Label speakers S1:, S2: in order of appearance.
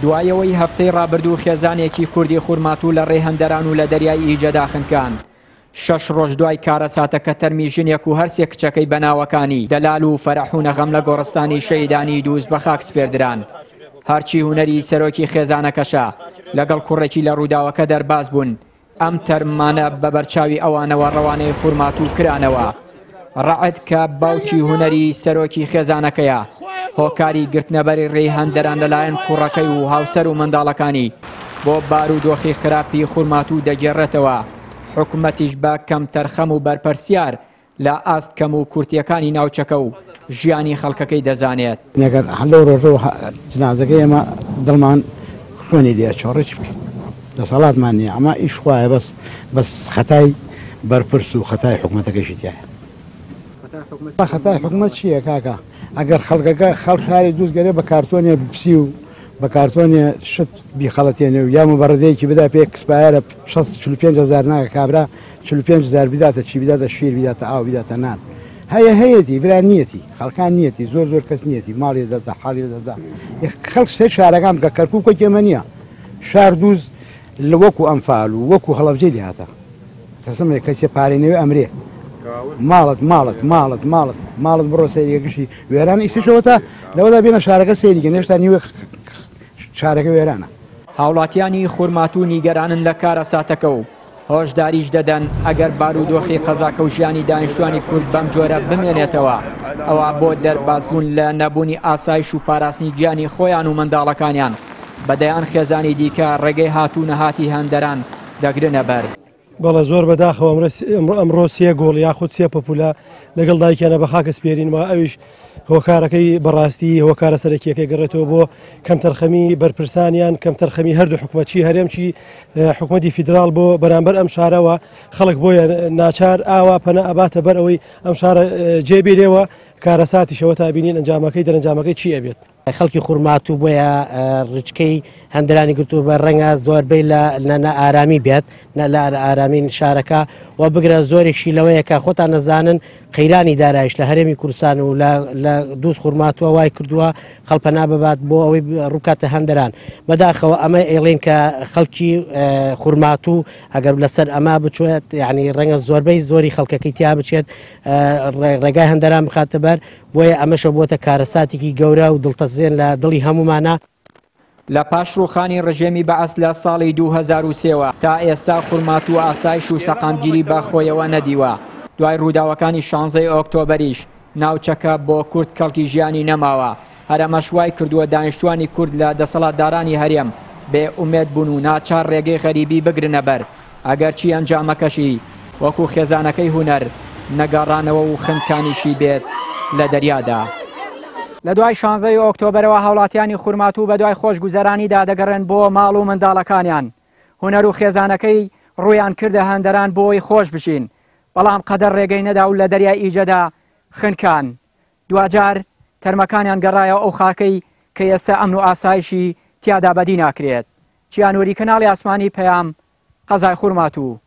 S1: دوایەوەی هەفتەی ڕابردوو خێزانێکی کوردی خورماتوو لە ڕێ هەندەران و لە دەریای ئیجەدا خنکان. 6 ڕۆژ دوای کارەساتەکە تەرمی ژنێک و هەرسێک کچەکەی بەناوەکانی دەلال و فەرەح و نەغەم لە گۆڕستانی شەیدانی دووس بە خاک سپێردران. هەرچی هونەری سەرۆکی خێزانەکەشە لەگەڵ کوڕێکی لە ڕووداوەکە دەرباز بوون. ئەم تەرمانە بە بەرچاوی ئەوانەوە ڕەوانەی خورماتوو کرانەوە. ڕەعەد کە باوکی هونەری سەرۆکی خێزانەکەیە هۆکاری گرتنەبەری ڕێی هەندەران لەلایەن کوڕەکەی و هاوسەر و منداڵەکانی بۆ بارودۆخی خراپی خورماتوو دەگێڕێتەوە. حکوومەتیش بە کەم تەرخەم و بەرپەرسیار لە ئاست کەم و کورتیەکانی ناوچەکە و ژیانی خەڵکەکەی دەزانێت.
S2: نەگەر هەلو ڕۆژەوە جنازەکەی ئێمە دڵمان خوێنی لێ چۆڕێک دەسەڵاتمان نییە ئەمە ئیش خوایە بەس خەتای بەرپرس و خەتای حکوومەتەکەیشی تایە. خەتای حکوومەت چییە کاکە؟ ئەگەر خەڵکەکە خەڵک شاری دروستگەرێ بە کارتۆنێ بپسی و بە کارتۆنێ شت بیخەڵەتێنێ و یامە بەڕدەیەکی بدا پێ کسپایرە 45,000 ناکە کابرا 45,000 بداتە چی بداتە شیر بداتە ئاو بداتە نان. هەیەتی برا نیەتی خەڵکان نیەتی زۆر کەس نیەتی ماڵی دەدا حاڵی دەدا خەڵک سێ شارەکان بکە کەرکووکە ئێمە نییە شار دووز لە وەکو ئەمفال و وەکو هەڵەبجێ هاتە تەسمێ کەسێ پارێنەوەی ئەمرێ ماڵت بڕۆ سەیریگەشی وێران ئیسیشەوەتە لەوەدا بێنە شارەکە سەیریگە نێشتا نیوە شارەکە وێرانە.
S1: هاوڵاتیانی خورماتوو نیگەرانن لە کارەساتەکە و هۆشداریش دەدەن ئەگەر بارودۆخی قەزاکە و ژیانی دانیشتوانی کورد بەم جۆرە بمێنێتەوە ئەوە بۆ دەربازبوون لە نەبوونی ئاسایش و پاراستنی گیانی خۆیان و منداڵەکانیان بەدەیان خێزانی دیکە ڕێگەی هاتوو نەهاتی هەندەران دەگرنە بەر.
S3: بەڵە زۆر بەداخەوە ئەمڕۆ 3 گۆڵ یاخود 3 پەپولە لەگەڵ دایکیانە بە خاکە سپێرینەوە ئەویش هۆکارەکەی بەڕاستی هۆکارە سەرەکیەکەی گەڕێتەوە بۆ کەم تەرخەمی بەرپرسانیان کەم تەرخەمی هەردوو حکوومەتی هەرێمچی حکوومەتی فیدرال بۆ بەرامبەر ئەم شارەوە خەڵک بۆیە ناچار ئاوا پەنە ئەباتە بەر ئەوەی ئەم شارە جێبێرێەوە کارەساتیشەوە تا بینین ئەنجامەکەی دەرەنجامەکەی چی ئەبێت.
S4: خەڵکی خورماتوو بۆیە ڕچکەی هەندرانی گرتو بە ڕەنگە زۆربەی لە ئارامی بێت لە ئارامین شارەکە و بگرە زۆرێکی لەوەیە کە خۆتان نەزانن قەیرانی دارایش لە هەرێمی کوردستان و لە دووس خورماتووە وای کردووە خەڵپەنا ببات بۆ ئەوەی ڕووکاتە هەندەران بەداخەوە ئەمە ئێڵێن کە خەڵکی خورماتوو ئەگەر لەسەر ئەما بچێت یعنی ڕەنگە زۆربەی زۆری خەڵکەکەی تیا بچێت ڕێگای هەندەران بخاتە بەر بۆیە ئەمەشە بۆتە کارەساتێکی گەورە و دڵتەزێن لە دڵی هەمومانە.
S1: لە پاش ڕووخانی ڕژێمی بەعەس لە ساڵی 2003 تا ئێستا خورماتوو ئاسایش و سەقامگیری بە خۆیەوە نەدیوە. دوای ڕووداوەکانی 16 ئۆکتۆبەریش ناوچەکە بۆ کورد کەڵکی ژیانی نەماوە. هەرەمەش وای کردووە دانیشتوانی کورد لە دەسەڵاتدارانی هەرێم بێ ئومێد بوون و ناچار ڕێگەی غەریبی بگرنە بەر ئەگەرچی ئەنجامەکەشی وەکو خێزانەکەی هونەر نەگەڕانەوە و خنکانیشی بێت لە دەریادا. لە دوای 16 ئۆکتۆبرەوە هاوڵاتیانی خورماتوو بە دوای خۆشگوزەرانیدا دەگەڕێن بۆ ماڵ و منداڵەکانیان. هونەر و خێزانەکەی ڕوویان کردە هەندەران بۆی خۆش بشین بەڵام قەدەر ڕێگەی نەدا و لە دەریای ئیجەدا خنکان. دوجار تەرمەکانیان گەڕایە ئەو خاکەی کە ئێستا ئەمن و ئاسایشی تیادا بەدی ناکرێت. چیانوەری کەناڵی ئاسمانی پەیام قەزای خورماتوو.